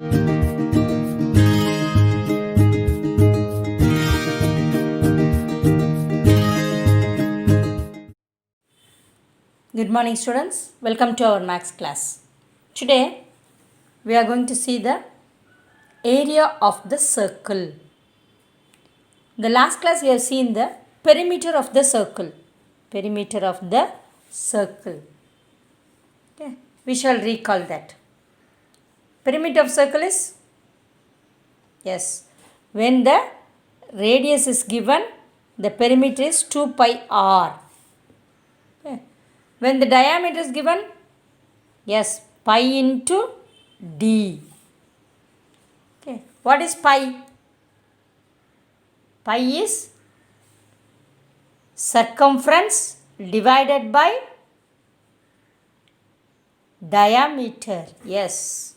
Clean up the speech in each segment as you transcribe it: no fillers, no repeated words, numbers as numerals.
Good morning students, welcome to our maths class. Today we are going to see the area of the circle. The last class we have seen the perimeter of the circle. Perimeter of the circle. Okay. We shall recall that. Perimeter of circle is, yes, when the radius is given, the perimeter is 2 pi r. Okay. When the diameter is given, yes, pi into d. Okay. What is pi? Pi is circumference divided by diameter. Yes.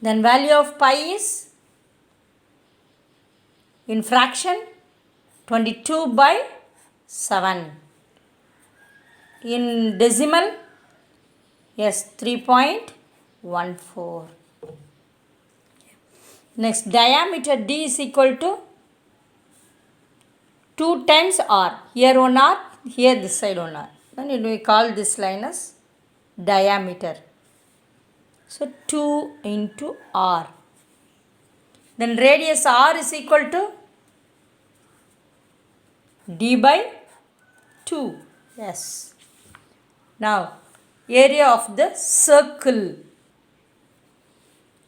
Then value of pi is in fraction 22 by 7. In decimal, yes, 3.14. Next, diameter d is equal to 2 times r. Here 1 r, here this side 1 r. Then we call this line as diameter. So 2 into r. Then radius r is equal to d by 2. Yes. Now, area of the circle.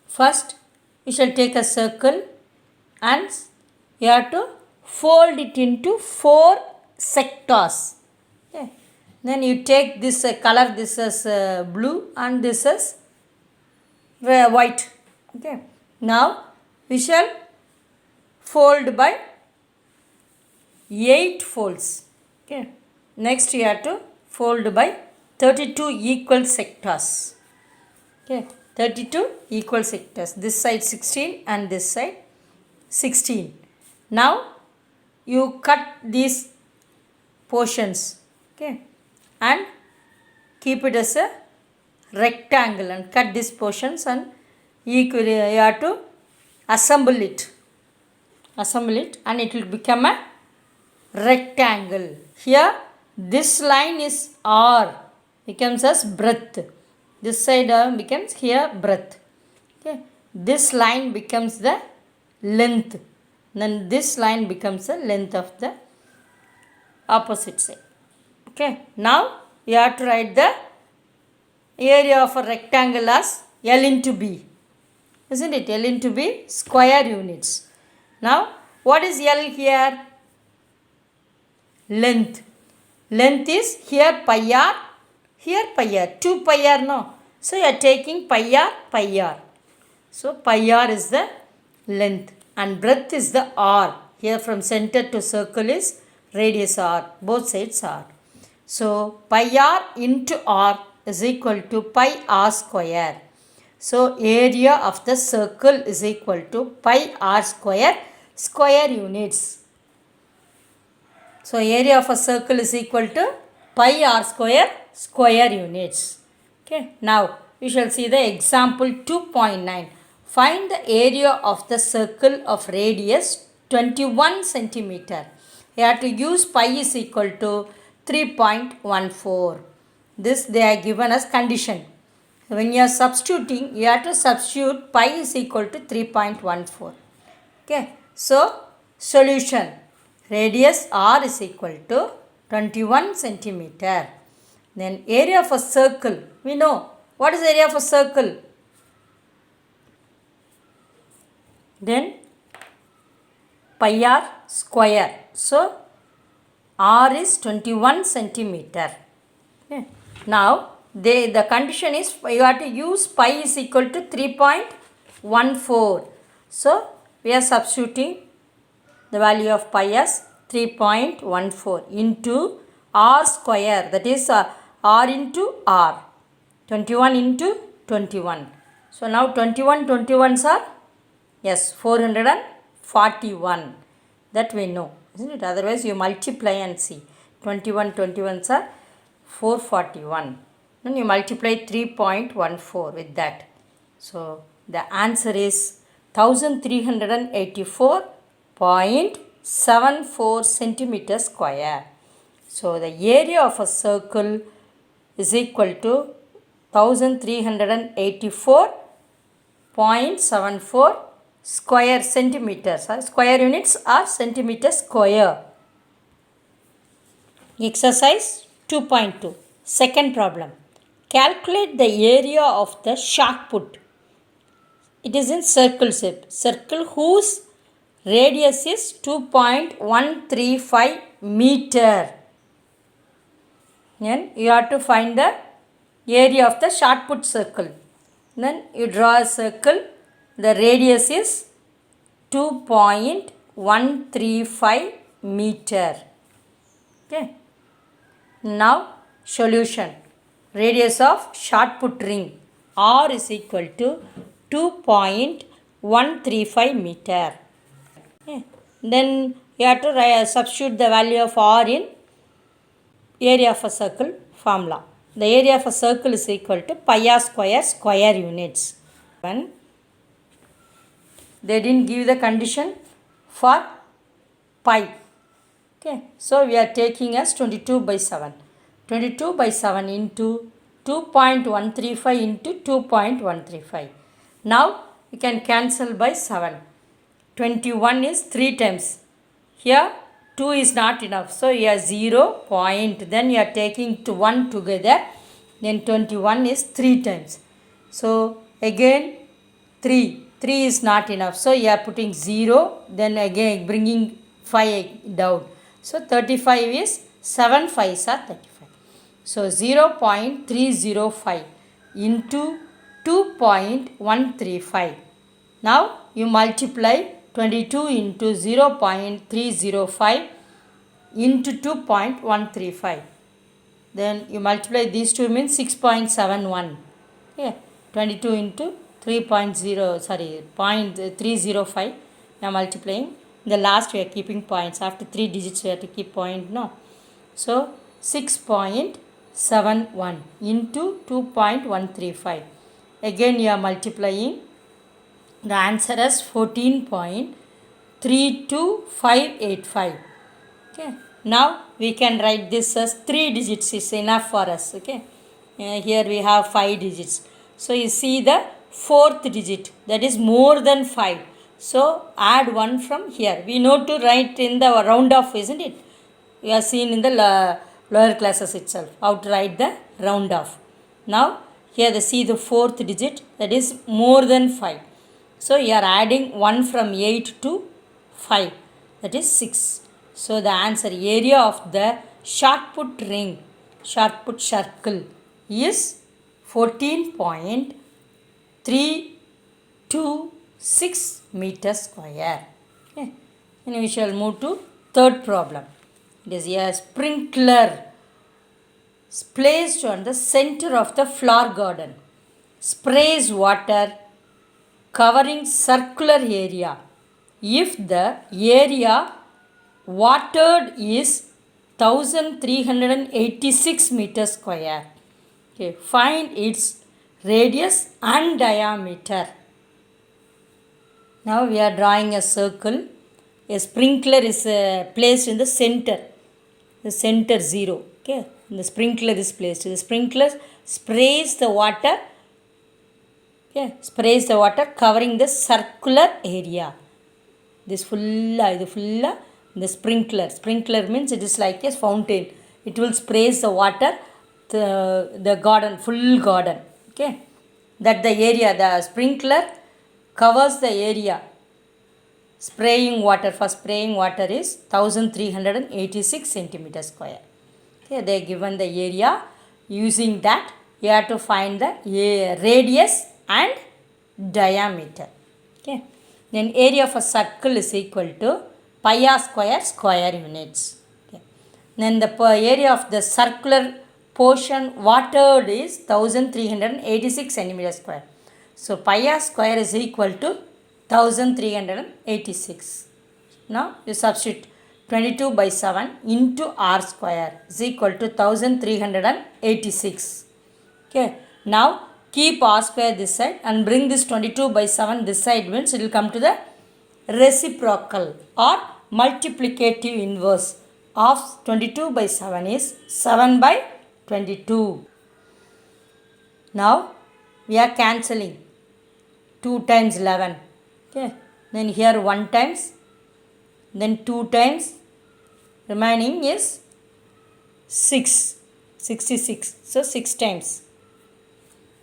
First, we shall take a circle and you have to fold it into 4 sectors. Okay. Then you take this color, this is blue and this is white. Okay. Now, we shall fold by 8 folds. Okay. Next, you have to fold by 32 equal sectors. Okay. 32 equal sectors. This side 16 and this side 16. Now, you cut these portions. Okay. And keep it as a rectangle and cut these portions and you have to assemble it. Assemble it and it will become a rectangle. Here this line is r, becomes as breadth. This side becomes here breadth. Okay. This line becomes the length. Then this line becomes the length of the opposite side. Okay. Now you have to write the area of a rectangle as L into B. Isn't it? L into B square units. Now what is L here? Length. Length is here pi r, here pi r. 2 pi r, no. So you are taking pi r, pi r. So pi r is the length and breadth is the r. Here from center to circle is radius r. Both sides r. So pi r into r is equal to pi r square. So area of the circle is equal to pi r square, square units. So area of a circle is equal to pi r square, square units. Okay. Now we shall see the example 2.9. Find the area of the circle of radius 21 centimeter. You have to use pi is equal to 3.14. This they are given as condition. When you are substituting, you have to substitute pi is equal to 3.14. Okay. So solution. Radius r is equal to 21 centimeter. Then area of a circle. We know. What is area of a circle? Then pi r square. So r is 21 centimeter. Okay. Now the condition is you have to use pi is equal to 3.14. So we are substituting the value of pi as 3.14 into r square, that is r into r, 21 into 21. So now 21s are, yes, 441. That we know, isn't it? Otherwise you multiply and see. 21s are 441. Then you multiply 3.14 with that. So the answer is 1384.74 centimeter square. So the area of a circle is equal to 1384.74 square centimeters. Square units are centimeter square. Exercise 2.2. Second problem. Calculate the area of the shot put. It is in circle shape. Circle whose radius is 2.135 meter. Then you have to find the area of the shot put circle. Then you draw a circle. The radius is 2.135 meter. Okay. Now solution. Radius of shot put ring R is equal to 2.135 meter. Okay. Then you have to substitute the value of R in area of a circle formula. The area of a circle is equal to pi r square units. When they didn't give the condition for pi. Okay, so we are taking as 22 by 7. 22 by 7 into 2.135 into 2.135. Now you can cancel by 7. 21 is 3 times. Here 2 is not enough. So here 0 point. Then you are taking to 1 together. Then 21 is 3 times. So again 3. 3 is not enough. So you are putting 0. Then again bringing 5 down. So 35 is 7 5s are 35. So 0.305 into 2.135. Now you multiply 22 into 0.305 into 2.135. Then you multiply these two means 6.71. Okay. 22 into 0.305. Now multiplying. The last we are keeping points. After 3 digits we have to keep point. No. So 6.71 into 2.135. Again you are multiplying. The answer is 14.32585. Okay. Now we can write this as 3 digits is enough for us. Okay. Here we have 5 digits. So you see the 4th digit, that is more than 5. So add 1 from here. We know to write in the round off, isn't it? We are seen in the lower classes itself how to write the round off. Now here see the 4th digit, that is more than 5. So you are adding 1 from 8 to 5, that is 6. So the answer area of the shot put ring, shot put circle is 14.326 meter square. Okay. And we shall move to third problem. It is a sprinkler placed on the center of the flower garden. Sprays water covering circular area. If the area watered is 1386 meter square. Okay, find its radius and diameter. Now we are drawing a circle. A sprinkler is placed in the center. The center 0. Okay, and the sprinkler is placed. The sprinkler sprays the water. Okay, sprays the water covering the circular area. This full the sprinkler. Sprinkler means it is like a fountain. It will sprays the water the garden, full garden. Okay, that the area, the sprinkler covers the area. Spraying water, for spraying water is 1386 centimeter square. Okay, they are given the area. Using that you have to find the radius and diameter. Okay, then area of a circle is equal to pi r square units. Okay. Then the area of the circular portion watered is 1386 centimeter square. So pi r square is equal to 1386. Now you substitute 22 by 7 into r square is equal to 1386. Okay. Now keep r square this side and bring this 22 by 7 this side means it will come to the reciprocal or multiplicative inverse of 22 by 7 is 7 by 22. Now we are cancelling 2 times 11. Okay. Then here 1 times, then 2 times, remaining is 6, 66. So 6 times.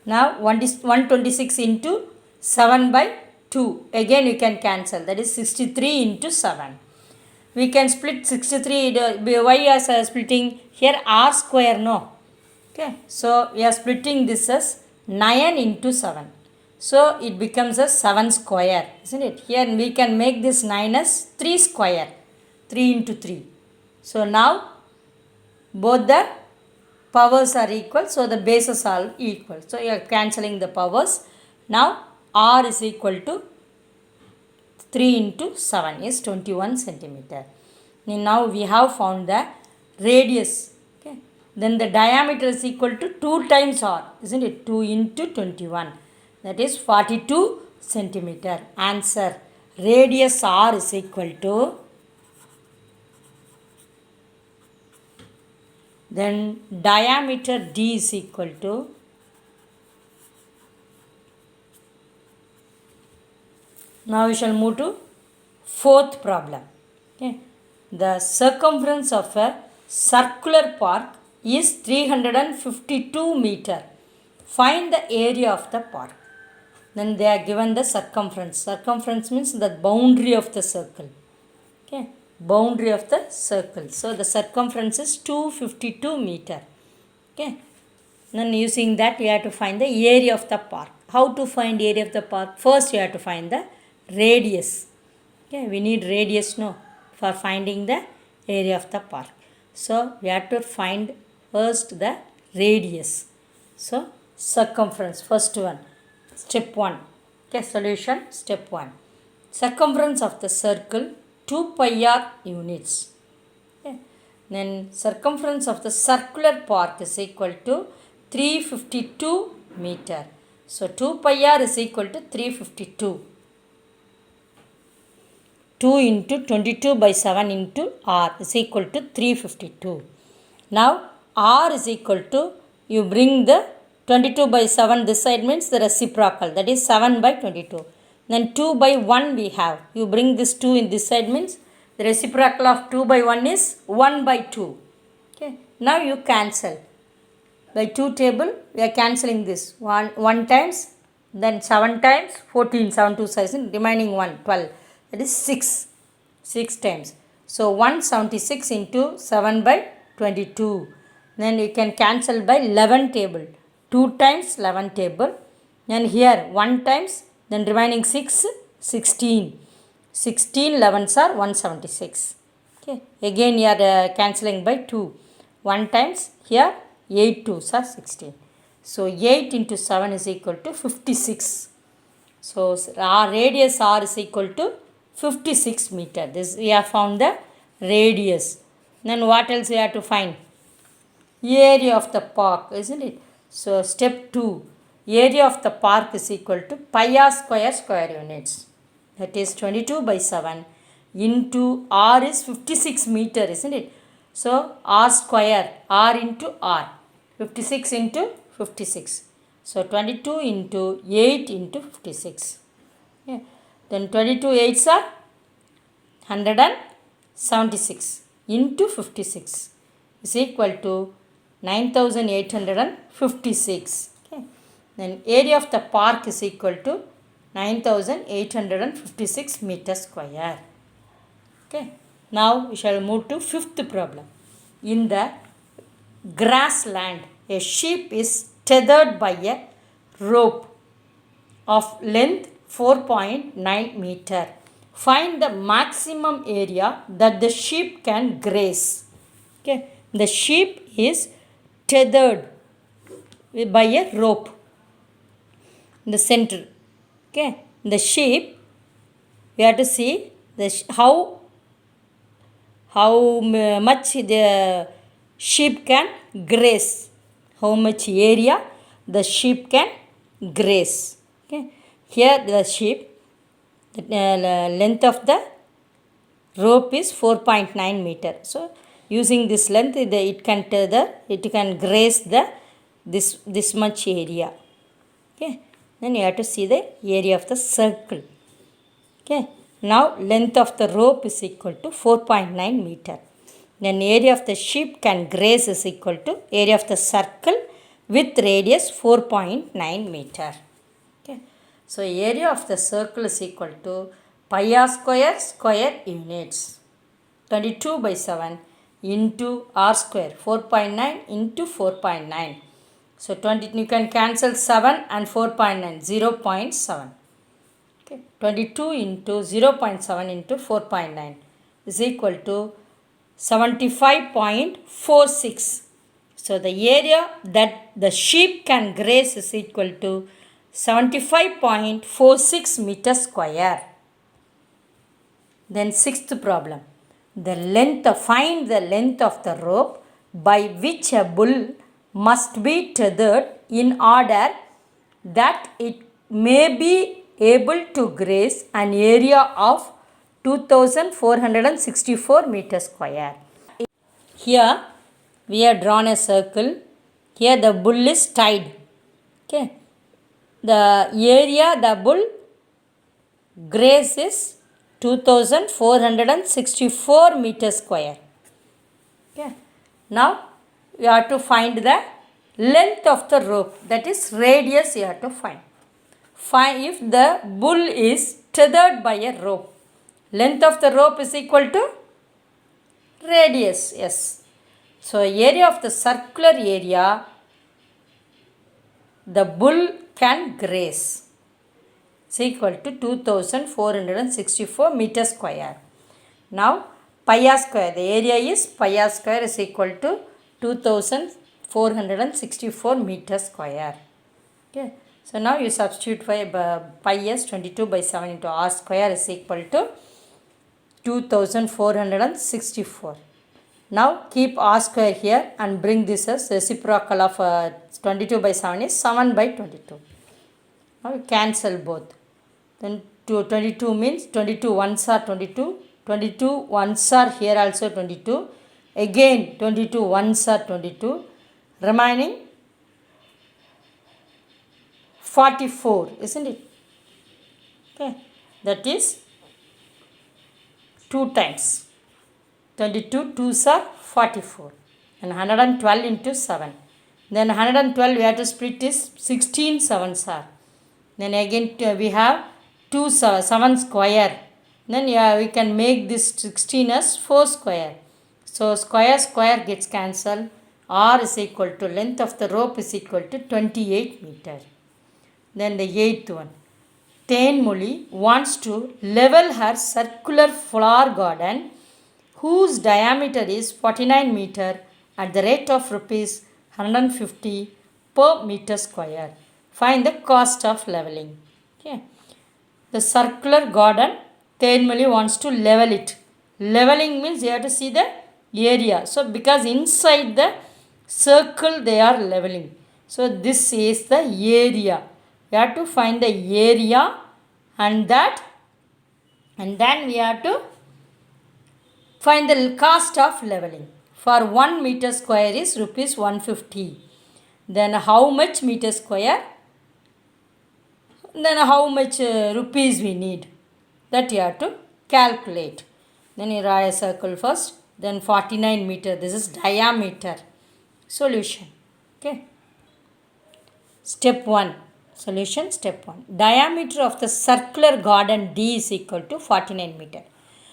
Now 126 into 7 by 2. Again you can cancel. That is 63 into 7. We can split 63. Why are splitting? Here r square no. Okay. So we are splitting this as 9 into 7. So it becomes a 7 square. Isn't it? Here we can make this 9 as 3 square. 3 into 3. So now both the powers are equal, so the bases are equal. So you are cancelling the powers. Now r is equal to 3 into 7 is 21 centimeter. Now we have found the radius. Okay. Then the diameter is equal to 2 times r, isn't it? 2 into 21. That is 42 centimeter. Answer. Radius r is equal to, then diameter d is equal to, now we shall move to fourth problem. Okay. The circumference of a circular park is 352 meter. Find the area of the park. Then they are given the circumference. Circumference means the boundary of the circle. Okay. Boundary of the circle. So the circumference is 252 meter. Okay. Then using that we have to find the area of the park. How to find area of the park? First you have to find the radius. Okay. We need radius no for finding the area of the park. So we have to find first the radius. So circumference, first one. Step 1. Okay, solution step 1. Circumference of the circle 2 pi r units. Okay. Then circumference of the circular park is equal to 352 meter. So 2 pi r is equal to 352. 2 into 22 by 7 into r is equal to 352. Now r is equal to, you bring the 22 by 7 this side means the reciprocal, that is 7 by 22. Then 2 by 1 we have. You bring this 2 in this side means the reciprocal of 2 by 1 is 1 by 2. Okay. Now you cancel. By 2 table we are cancelling this. 1 times, then 7 times, 14, 7 2 size, remaining 1, 12. That is 6. 6 times. So 176 into 7 by 22. Then you can cancel by 11 table. 2 times 11 table. And here 1 times, then remaining 6, 16. 16 11s are 176. Okay. Again you are cancelling by 2. 1 times, here 8 2s are 16. So 8 into 7 is equal to 56. So our radius r is equal to 56 meter. This we have found the radius. Then what else we have to find? Area of the park, isn't it? So step 2. Area of the park is equal to pi r square units. That is 22 by 7 into r is 56 meter, isn't it? So r square, r into r. 56 into 56. So 22 into 8 into 56. Okay. Then 22 8s are 176 into 56 is equal to 9856. Okay. Then area of the park is equal to 9856 meter square. Okay. Now we shall move to fifth problem. In the grassland, a sheep is tethered by a rope of length 4.9 meter. Find the maximum area that the sheep can graze. Okay. The sheep is tethered by a rope in the center. Okay. The sheep, we have to see how much the sheep can graze, how much area the sheep can graze. Okay. Here the sheep, the length of the rope is 4.9 meter. So using this length, it can tether, it can graze the this much area. Okay. Then you have to see the area of the circle. Okay. Now length of the rope is equal to 4.9 meter. Then area of the sheep can graze is equal to area of the circle with radius 4.9 meter. Okay. So area of the circle is equal to pi r square square units. 22 by 7 into r square, 4.9 into 4.9. So 20, you can cancel 7 and 4.9, 0.7. Okay. 22 into 0.7 into 4.9 is equal to 75.46. So the area that the sheep can graze is equal to 75.46 meter square. Then sixth problem. Find the length of the rope by which a bull must be tethered in order that it may be able to graze an area of 2464 meter square. Here we have drawn a circle. Here the bull is tied. Okay. The area the bull grazes 2464 meter square. Okay. Now you have to find the length of the rope, that is radius you have to find. Find if the bull is tethered by a rope. Length of the rope is equal to radius. Yes. So area of the circular area the bull can graze is equal to 2464 meter square. Now pi r square, the area is pi r square is equal to 2464 meter square. Okay. So now you substitute pi s 22 by 7 into r square is equal to 2464. Now keep r square here and bring this as reciprocal of 22 by 7 is 7 by 22. Now you cancel both. Then 22 means 22 ones are 22. 22 ones are here also 22. Again 22 ones are 22. Remaining 44, isn't it? Okay. That is 2 times. 22 2s are 44. And 112 into 7. Then 112 we have to split is 16 7s are. Then again we have 7 square. Then we can make this 16 as 4 square. So square gets cancelled. R is equal to length of the rope is equal to 28 meter. Then the 8th one. Tenmoli wants to level her circular flower garden whose diameter is 49 meter at the rate of rupees 150 per meter square. Find the cost of leveling. Okay. The circular garden, Tenmoli wants to level it. Leveling means you have to see the area. So because inside the circle they are leveling. So this is the area. We have to find the area and then we have to find the cost of leveling. For 1 meter square is rupees 150. Then how much meter square? Then how much rupees we need? That you have to calculate. Then you draw a circle first. Then 49 meter. This is diameter. Solution. Okay. Step 1. Solution step 1. Diameter of the circular garden D is equal to 49 meter.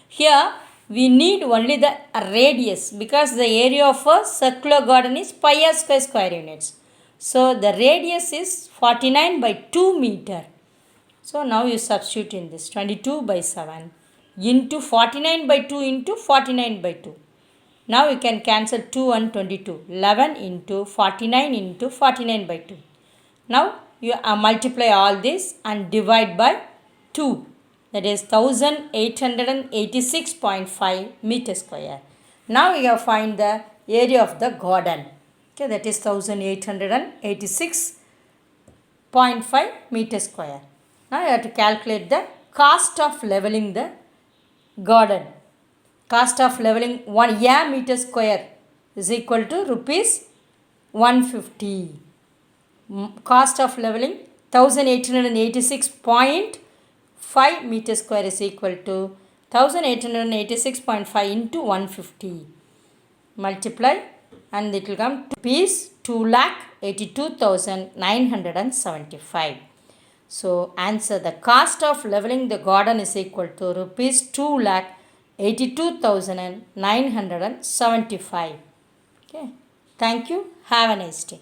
Here we need only the radius because the area of a circular garden is pi r square square units. So the radius is 49 by 2 meter. So now you substitute in this 22 by 7 into 49 by 2 into 49 by 2. Now you can cancel 2 and 22. 11 into 49 into 49 by 2. Now you multiply all this and divide by 2. That is 1886.5 meter square. Now you have find the area of the garden. Okay, that is 1886 0.5 meter square. Now you have to calculate the cost of leveling the garden. Cost of leveling 1 meter square is equal to rupees 150. Cost of leveling 1886.5 meter square is equal to 1886.5 into 150. Multiply and it will come to rupees 2,82,975. So answer, the cost of leveling the garden is equal to rupees 2,82,975. Okay. Thank you. Have a nice day.